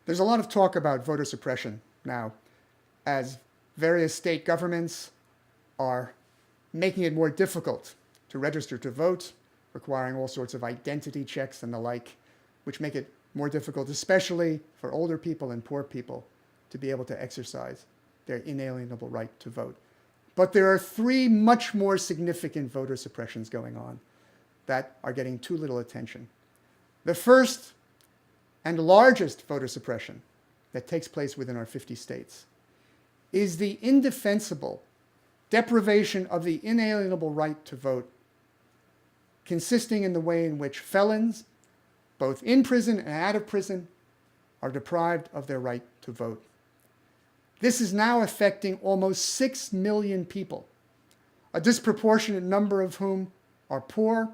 There's a lot of talk about voter suppression now, as various state governments are making it more difficult to register to vote, requiring all sorts of identity checks and the like, which make it more difficult, especially for older people and poor people, to be able to exercise their inalienable right to vote. But there are three much more significant voter suppressions going on that are getting too little attention. The first and largest voter suppression that takes place within our 50 states is the indefensible deprivation of the inalienable right to vote, consisting in the way in which felons, both in prison and out of prison, are deprived of their right to vote. This is now affecting almost 6 million people, a disproportionate number of whom are poor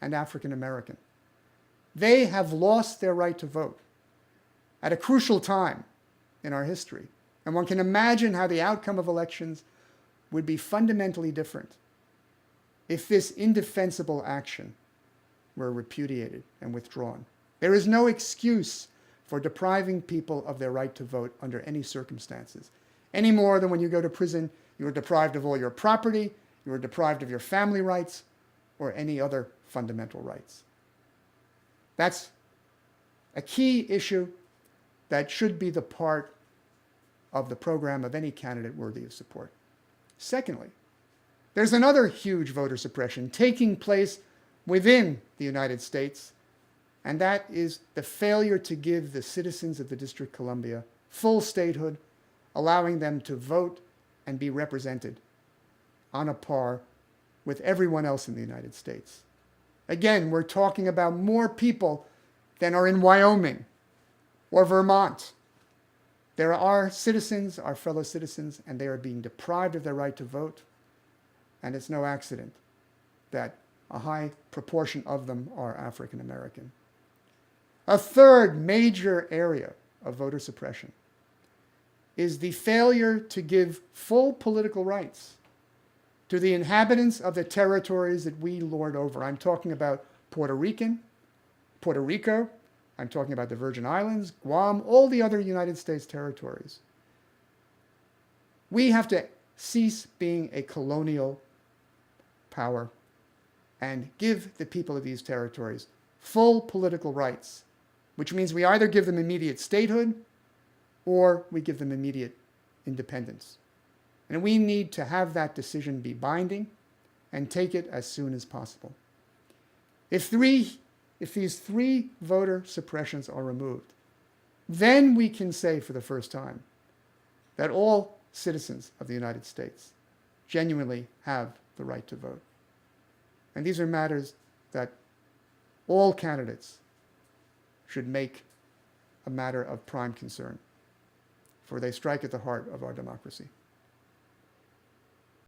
and African American. They have lost their right to vote at a crucial time in our history, and one can imagine how the outcome of elections would be fundamentally different if this indefensible action were repudiated and withdrawn. There is no excuse for depriving people of their right to vote under any circumstances, any more than when you go to prison, you are deprived of all your property, you are deprived of your family rights, or any other fundamental rights. That's a key issue that should be the part of the program of any candidate worthy of support. Secondly, there's another huge voter suppression taking place within the United States, and that is the failure to give the citizens of the District of Columbia full statehood, allowing them to vote and be represented on a par with everyone else in the United States. Again, we're talking about more people than are in Wyoming or Vermont. There are citizens, our fellow citizens, and they are being deprived of their right to vote. And it's no accident that a high proportion of them are African American. A third major area of voter suppression is the failure to give full political rights to the inhabitants of the territories that we lord over. I'm talking about Puerto Rico, I'm talking about the Virgin Islands, Guam, all the other United States territories. We have to cease being a colonial power and give the people of these territories full political rights, which means we either give them immediate statehood or we give them immediate independence. And we need to have that decision be binding and take it as soon as possible. If these three voter suppressions are removed, then we can say for the first time that all citizens of the United States genuinely have the right to vote. And these are matters that all candidates should make a matter of prime concern, for they strike at the heart of our democracy.